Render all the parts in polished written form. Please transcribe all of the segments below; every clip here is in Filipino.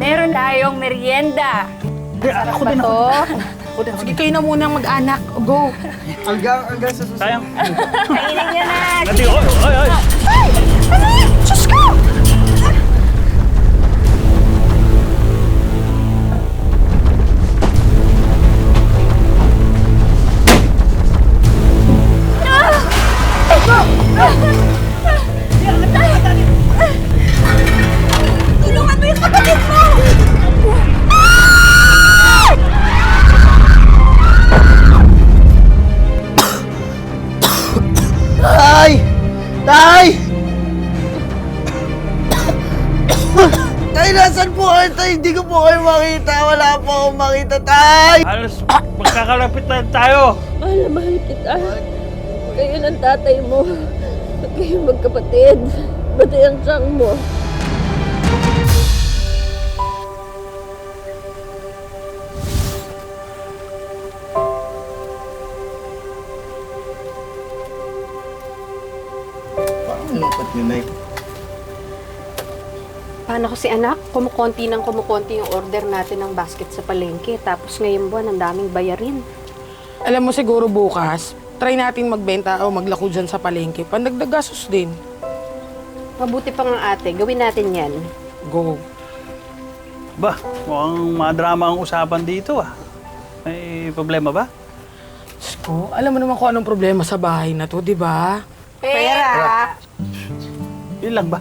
meron tayong merienda. Ako din ako. Sige, kayo na muna mag-anak. Go. Hanggang sa susunod. Sayang. Kainin niya na. Nati, oy, oy, oy. Ay! Ano yan? Diyos ko! Tulungan mo yung kapatid mo! Tay! Tay! Tay, nasan po kayo, Tay? Hindi ko po kayo makita. Wala po akong makita, Tay! Halos magkakalapit na tayo. Mahal na mahal kita. Kayo ng tatay mo. At kayo magkapatid. Pati ang tiyang mo. Parang lungkot nyo, Nay. Paano ko si anak? Kumukonti yung order natin ng basket sa palengke. Tapos ngayong buwan, ang daming bayarin. Alam mo siguro bukas, try natin magbenta o maglako dyan sa palengke. Pandagdag gastos din. Mabuti pa nga ate, gawin natin yan. Go. Ba, mukhang madrama ang usapan dito ah. May problema ba? Diyos ko, alam mo naman kung anong problema sa bahay na to, di ba? Pera! Yun lang ba?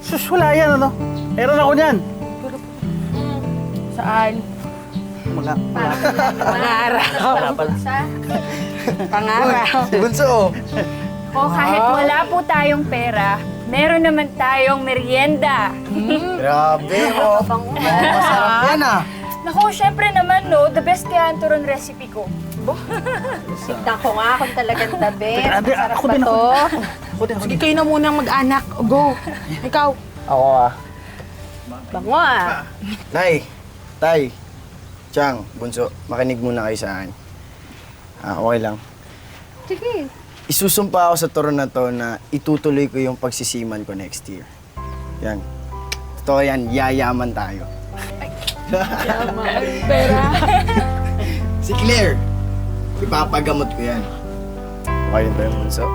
Sus, wala yan ano? Meron ako niyan. Saan? Wala. Pangaraw. Wala pala. Pangaraw. Bunso, O kahit wala po tayong pera, meron naman tayong merienda. grabe, oh. Masarap yan, ah. Naku, syempre naman, no, the best kaya ang turon recipe ko. Tignan ko nga kung talagang the best. Ate, Sarap ako ba din, to? Ako din, ako Sige, din. kayo na muna mag-anak. Go. Ikaw. Ako, ah. Bango ah. Nay, Tay, Chang, Bunso, makinig muna kayo sa akin. Okay lang. Sige. Isusumpa ako sa turon na to na itutuloy ko yung pagsisiman ko next year. Yan. Totoo yan, yayaman tayo. Pera. Si Claire, ipapagamot ko yan. Okay rin tayo, Bunso.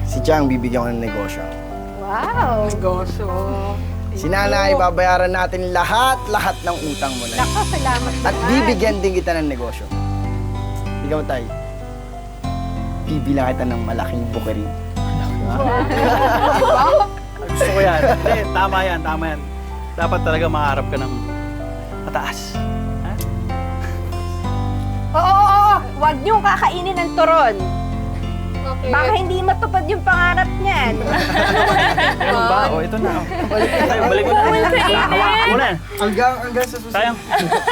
Si Chang, bibigyan ko ng negosyo. Wow. Negosyo. Si Nanay, babayaran natin lahat ng utang mo na. Nako, salamat At naman. bibigyan din kita ng negosyo. Ikaw, Tay. Bibilang kita ng malaking bukirin. Gusto ko yan. Hindi, tama yan, tama yan. Dapat talaga makaharap ka ng mataas. Ha? Oo. Huwag niyong kakainin ng turon. Baka hindi matupad yung pangarap niyan. Ano ba? O, ito na. Tayo, balik mo na. Hawakan mo na. Hanggang sa susunod. Sayang.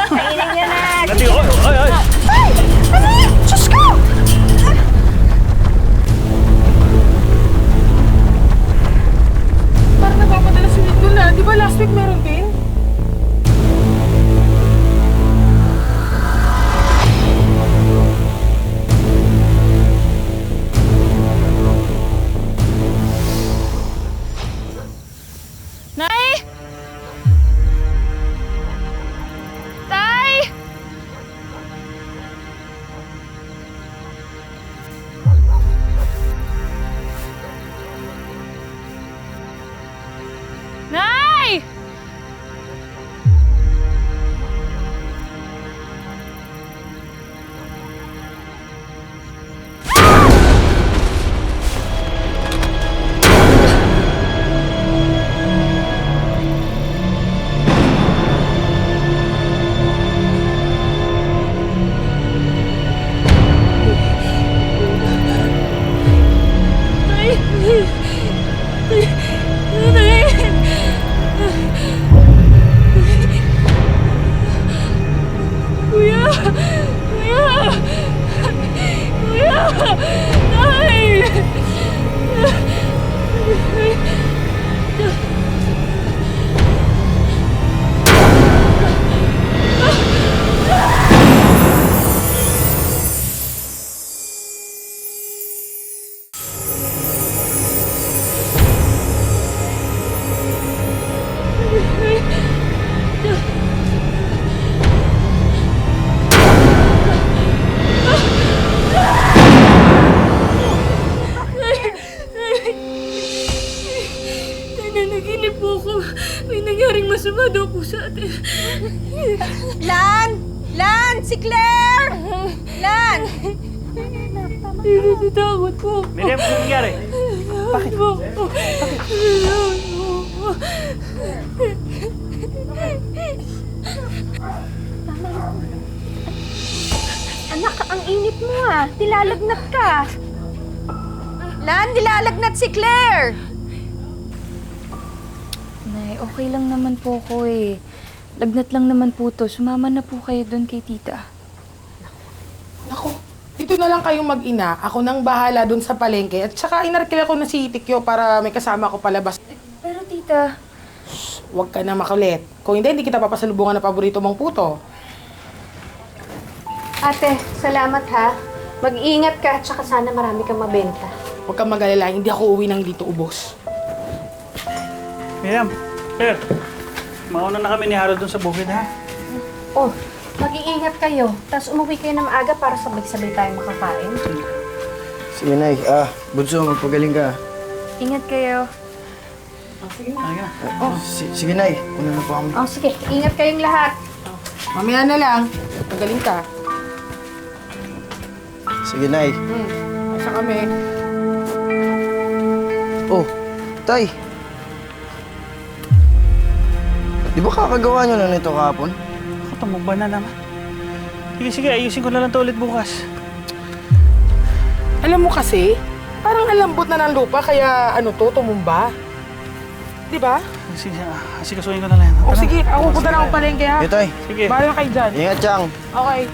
Kainin niya na. Nati, oy, oy, oy. Ay! Ano yan? Diyos ko! Parang napapadala si Lito na. Di ba last week meron din? Nay! Tay! Naginip po ako. May nangyaring masama daw po sa atin. Lan! Lan! Si Claire! Lan! Natatakot po ako. Miriam, ano nangyari? Bakit po ako? Anak, ang init mo ah. Dilalagnat ka. Lan, dilalagnat si Claire! Nay, okay lang naman po ko eh. Lagnat lang naman po to. Sumama na po kayo doon kay tita. Naku, dito na lang kayong mag-ina. Ako nang bahala dun sa palengke. At saka inarkil ako na si Tikyo para may kasama ko palabas. Pero tita, Huwag ka na makulit. Kung hindi kita papasalubungan na paborito mong puto. Ate, salamat ha. Mag-iingat ka at saka sana marami kang mabenta. Huwag kang mag-alala, hindi ako uwi ng dito ubos. Miriam, Claire, mauna na kami ni Harold dun sa bukid, ha? Oh, mag-iingat kayo. Tapos umuwi kayo na maaga para sabay-sabay tayo makakain. Sige, Nay. Bunso, magpagaling ka. ingat kayo. Halika na. Sige, Nay. Una na po kami. Oh, sige. Ingat kayong lahat. Mamaya na lang. Magaling ka. Sige, Nay. Asa kami. Oh, Tay. Di ba kakagawa nyo na nito kahapon? Ako, tumugba na naman. Sige, ayusin ko na lang to ulit bukas. Alam mo kasi, parang alambot na ng lupa kaya tumumba. Di ba? Sige, asikasuhin ko na lang. O Tara. sige, ako punta na akong palengke ha. Sige, Tay. Sige. Bahala kayo dyan. Ingat, Chang. Okay.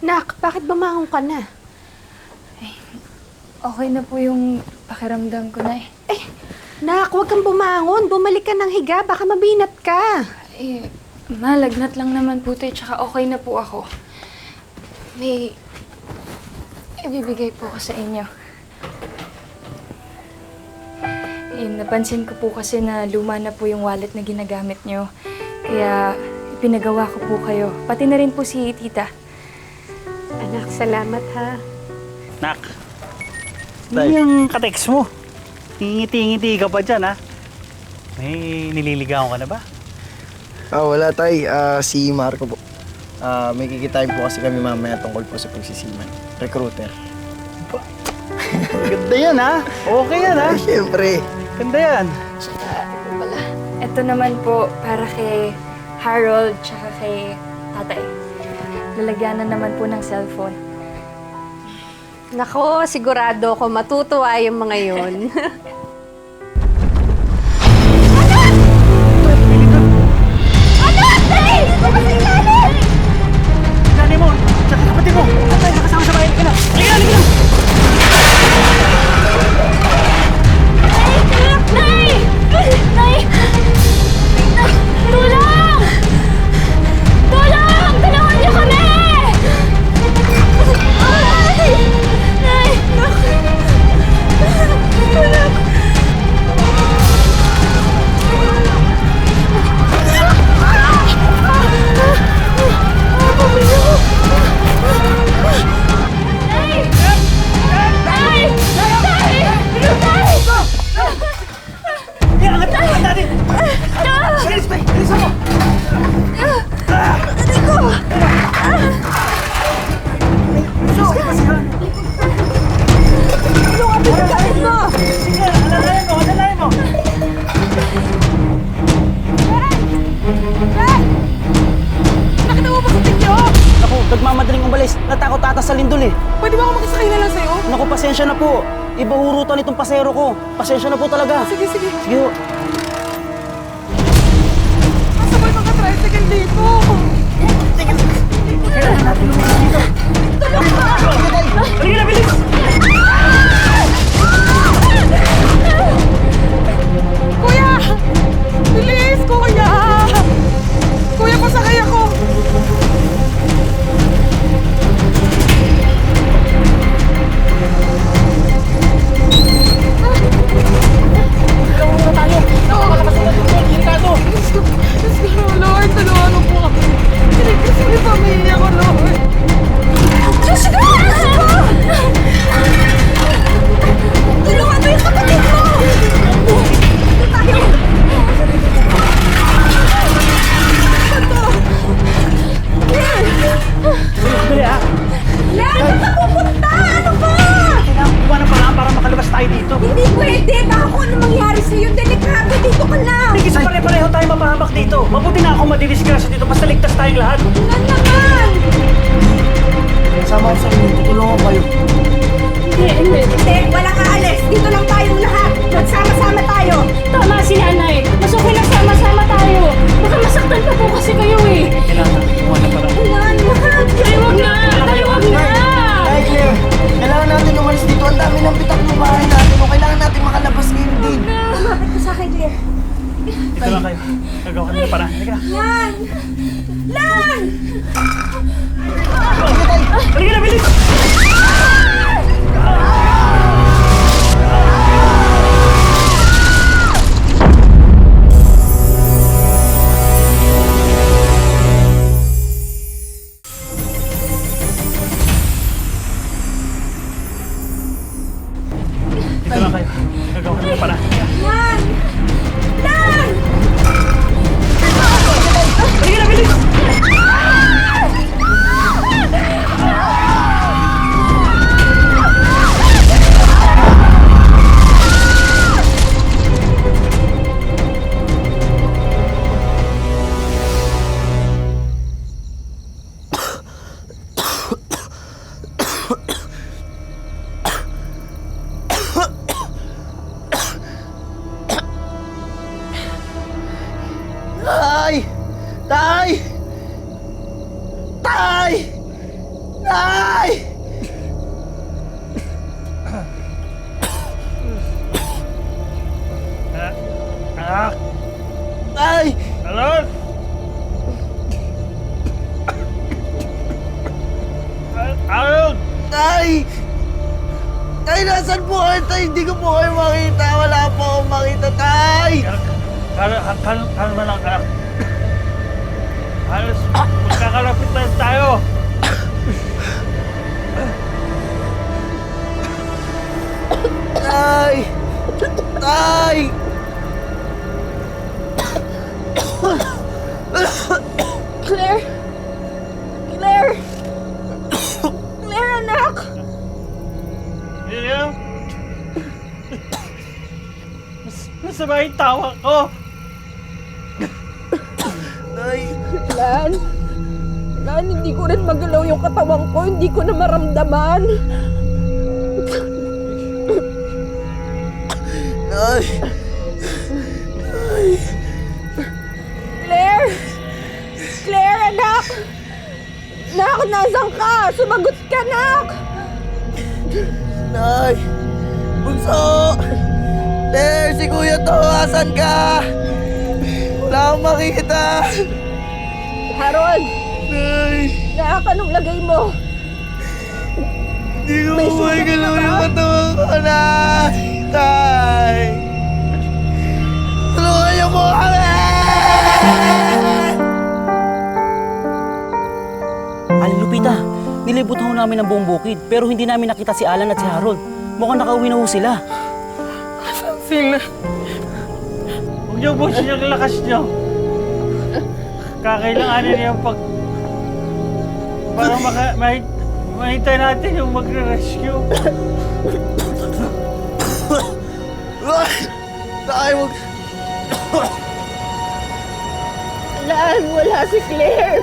Nak, bakit bumangon ka na? Okay na po yung pakiramdam ko na eh. Nak, huwag kang bumangon. Bumalik ka ng higa. Baka mabinat ka. Eh, malagnat lang naman po tayo, tsaka okay na po ako. May ibibigay po ko sa inyo. Eh, napansin ko po kasi na luma na po yung wallet na ginagamit nyo. Kaya ipinagawa ko po kayo. Pati na rin po si tita. Anak, salamat ha. Nak, hindi yung kateks mo. Ngiti-ngiti ka pa dyan, ha? May nililigawan ka na ba? Wala, Tay. Si Marco po. May kikitain po kasi kami mamaya tungkol po sa pagsisiman. Recruiter. Ganda yan, ha? Okay yan, ha? Siyempre. Ganda yan. Ito naman po para kay Harold tsaka kay tatay. Lalagyan na naman po ng cellphone. Nako, sigurado ko matutuwa yung mga yun. Gani mo! Tsaka kapatid mo! Tayo, nakasama sa bahay. Halika na! Halika na! Nay! Nay! Tulong! Tulong! Tulungan niyo kami! Ay! Nay! Tulong! Nay! Nay! Nay! Nay! Angat natin! Bilis, Tay! Bilis mo! Sige, alalayan mo! Alalayan mo! Nakita mo ba sa Tikyo? Ako, nagmamadaling umalis. Natakot ata sa lindol eh. Pwede ba ako makisakay na lang sa'yo? Naku, pasensya na po. Iba hurutan itong pasero ko. Pasensya na po talaga. Sige, sige. Sige ho. Masabay magka-tricycle dito. Halika na, bilis! Kuya! Bilis, kuya! Kuya, pasakay ako! tayong lahat. Lan naman! Sama ko sa inyo, tutulungan ko kayo. Hindi, walang aalis. Dito lang tayong lahat. Magsama-sama tayo. Tama si nanay. Mas okay lang sama-sama tayo. Baka masaktan pa po kasi kayo eh. Kailangan wala para. Lan, mahal. Ay, wag na! Ay, wag na! Ay, Claire, kailangan natin umalis dito. Ang dami ng pitak ng bahay natin. O kailangan natin makalabas ngayon din. Lumapit ka sa akin, Claire. Dito lang kayo. Gagawa kami ng paraan. Halika na. Lan! Lan! Halika na, bilis! Dito lang kayo. Gagawa kami ng paraan. Lan! Lan! Halika na, bilis! Tay! Tay! Tay! Tay! Anak! Tay! Anak! Anak! Tay! Tay, nasan po kayo, Tay? Hindi ko po kayo makita. Wala po akong makita, Tay! Kalma lang, anak. Halos, magkakalapit na tayo. Tay! Tay! Claire! Claire! Claire, anak! Miriam! Masama yung tawa ko. Tay! Lan, hindi ko rin magalaw yung katawan ko. Hindi ko na maramdaman. Tay! Claire! Claire, anak! Nak, nasan ka? Sumagot ka, nak! Tay! Bunso! Ter, si Kuya to, asan ka? Wala akong makita! Harold, Tay! nak, anong lagay mo? Hindi ko po may galaw yung katawan ko, Nay! Tay! Tulungan niyo po kami! Aling Lupita, nilibot ho namin ang buong bukid pero hindi namin nakita si Alan at si Harold. Mukhang nakauwi na ho sila. Sila. Huwag niyo busin yung lakas niyo. Kakailanganin niyo para mahintay natin yung magre-rescue. Tay, wag... Lan, wala si Claire!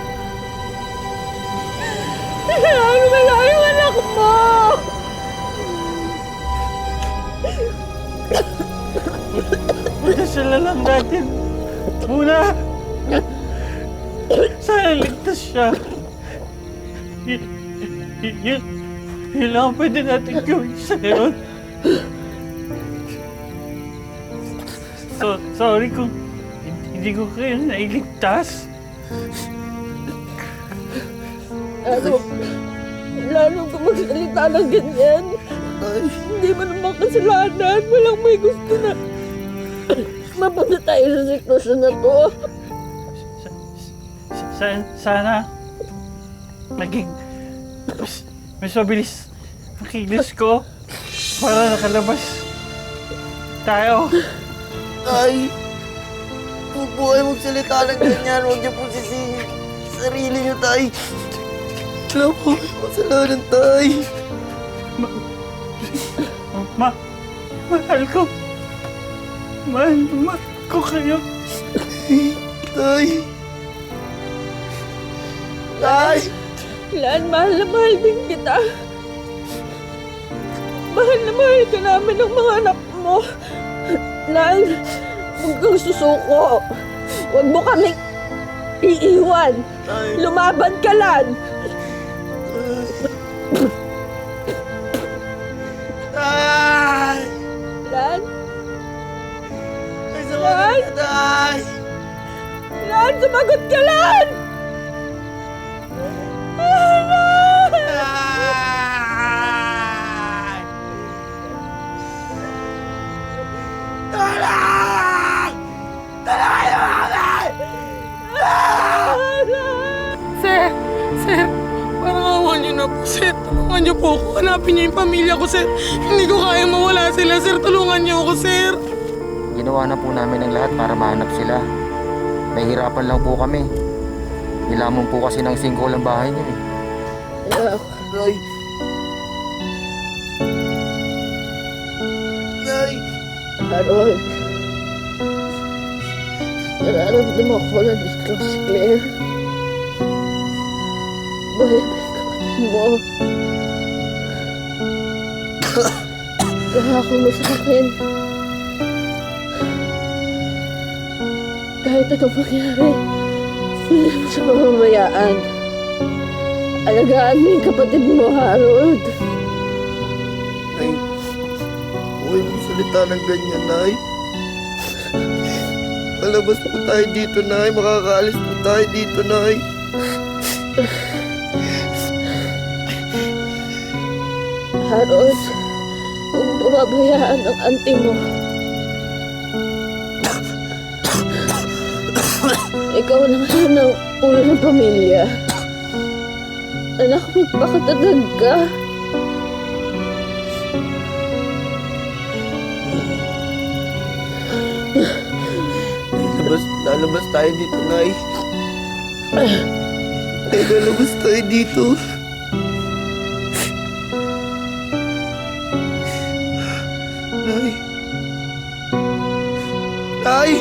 Lan, wala yung anak mo! Pagdasala lang natin. Muna! Sana ligtas siya. Yun lang ang pwede natin gawin sa ngayon. Sorry kung hindi ko kayo nailigtas. Lalo ka magsalita ng ganyan. Hindi mo naman kasalanan. Walang may gusto na mapunta tayo sa sitwasyon na to. Sana naging mas mabilis ang kilos ko para nakalabas tayo. Tay! Huwag po kayo magsalita ng ganyan. Huwag niyo po sisihin sarili niyo, Tay. Wala po kayo kasalanan, Tay. Mahal ko. Mahal ko kayo. Tay! Tay! Lan, mahal na mahal din kita. Mahal na mahal ka namin ng mga anak mo. Lan, huwag kang susuko. Huwag mo kaming iiwan. Lumaban ka, Lan. Tay! Lan, Ay, sumagot ka, Tay! Lan, sumagot ka, Lan! Sir! Sir! Parang awa niyo na po, sir. Tulungan niyo po ako. Hanapin niyo yung pamilya ko, sir. Hindi ko kaya mawala sila, sir. Tulungan niyo ako, sir. Ginawa na po namin ang lahat para mahanap sila. Nahihirapan lang po kami. Nilamon po kasi ng sinkhole ang bahay niyo eh. Tay! Tay! Harold, nararamdaman ko na dito si Claire. Buhay ba yung kapatid mo? Kahako mo sa akin. Kahit anong mangyari, hindi mo siya mamamayaan. Alagaan mo yung kapatid mo, Harold. Nay, huwag mo salita ng ganyan, Nay. Palabas po tayo dito, Nay. Makakaalis po tayo dito, Nay. Harold, huwag mo babayaan ang auntie mo. Ikaw na ngayon ang ulo ng pamilya. Anak, magpakatatag ka. Lalabas tayo dito, Nay. Nay, lalabas tayo dito. Nay. Nay!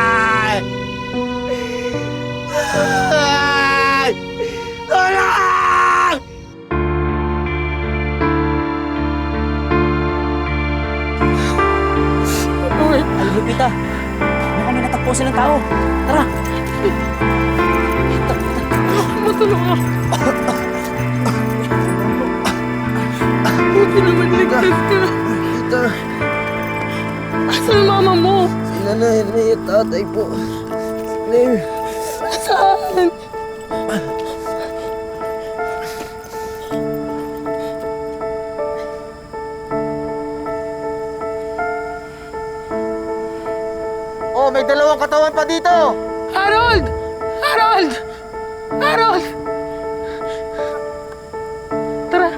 Ay! Ay! Tulong! Ay, Lupita. Mukhang may natagpo silang tao. Tara. Matulong ako. Buti naman ligtas ka. Tita, Asan yung mama mo? si Nanay at tatay po. Claire, Saan? oh, may dalawang katawan pa dito. Harold! Harold! Harold! Tara.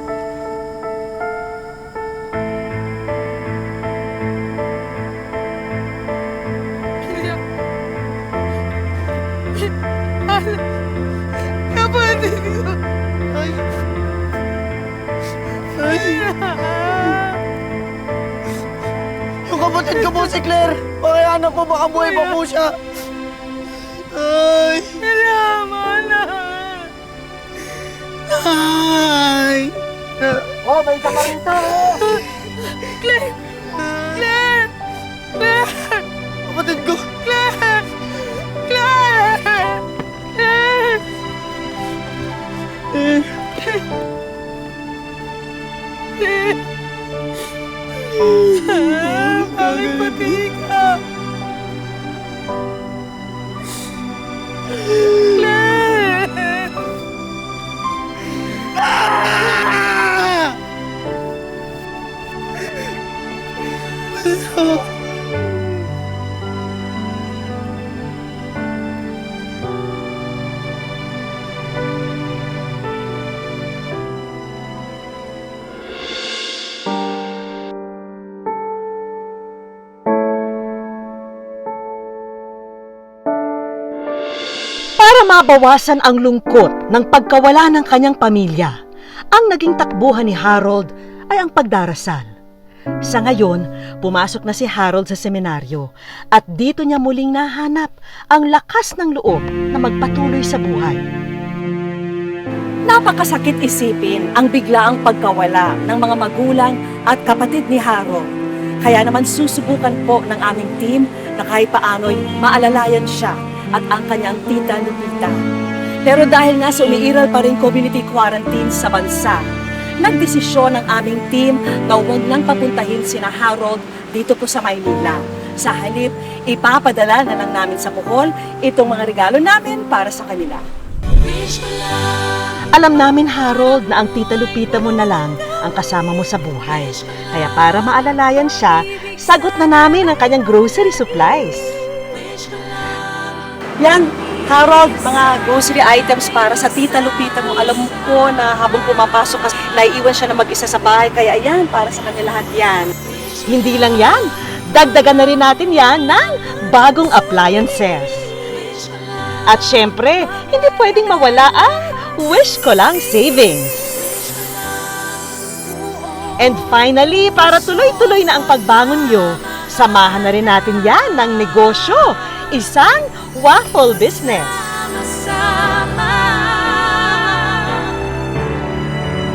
Kapatid ko. Ay. Ay. Yung kapatid ko po si Claire. Pakihanap po, baka buhay pa po siya. Ay. Salamat na. Ay. Oh, may isa pa rito. Claire! Claire! Claire! Kapatid ko. Claire! Claire! Claire! Bakit pati ka? Claire! Para mabawasan ang lungkot ng pagkawala ng kanyang pamilya, ang naging takbuhan ni Harold ay ang pagdarasal. Sa ngayon, pumasok na si Harold sa seminaryo at dito niya muling nahanap ang lakas ng loob na magpatuloy sa buhay. Napakasakit isipin ang biglaang pagkawala ng mga magulang at kapatid ni Harold. Kaya naman susubukan po ng aming team na kahit paano'y maalalayan siya at ang kanyang tita Lupita. Pero dahil nga sa umiiral pa rin community quarantine sa bansa, nagdesisyon ng aming team na huwag nang papuntahin sina Harold dito po sa Maynila. Sa halip, ipapadala na lang namin sa Bohol itong mga regalo namin para sa kanila. Alam namin, Harold, na ang tita Lupita mo na lang ang kasama mo sa buhay. Kaya para maalalayan siya, sagot na namin ang kanyang grocery supplies. Yan, Harold, mga grocery items para sa tita Lupita mo. Alam ko na habang pumapasok kasi naiiwan siya na mag-isa sa bahay. Kaya yan, para sa kanila lahat yan. Hindi lang yan, dagdagan na rin natin yan ng bagong appliances. At syempre, hindi pwedeng mawala ang Wish Ko Lang Savings. And finally, para tuloy-tuloy na ang pagbangon nyo, samahan na rin natin yan ng negosyo, isang waffle business.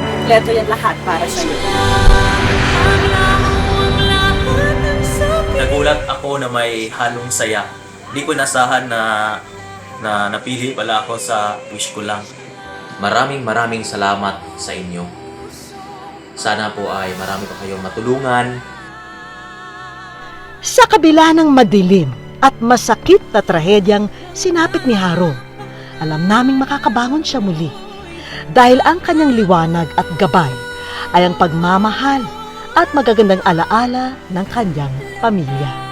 Kompleto yan lahat para sa iyo. Nagulat ako na may halong saya. Hindi ko nasahan na napili pala ako sa Wish Ko Lang. Maraming salamat sa inyo. Sana po ay marami pa kayong matulungan. Sa kabila ng madilim at masakit na trahedyang sinapit ni Harold, alam naming makakabangon siya muli. Dahil ang kanyang liwanag at gabay ay ang pagmamahal at magagandang alaala ng kanyang pamilya.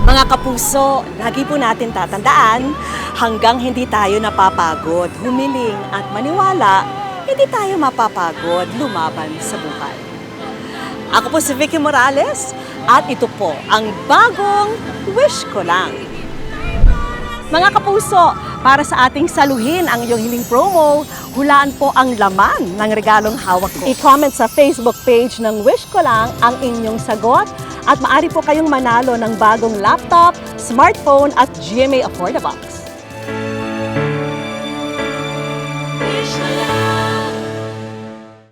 Mga kapuso, lagi po natin tatandaan, hanggang hindi tayo napapagod, humiling at maniwala, hindi tayo mapapagod lumaban sa buhay. Ako po si Vicky Morales at ito po ang bagong Wish Ko Lang. Mga kapuso, para sa ating saluhin ang iyong hiling promo, hulaan po ang laman ng regalong hawak ko. I-comment sa Facebook page ng Wish Ko Lang ang inyong sagot at maaari po kayong manalo ng bagong laptop, smartphone at GMA Affordabox.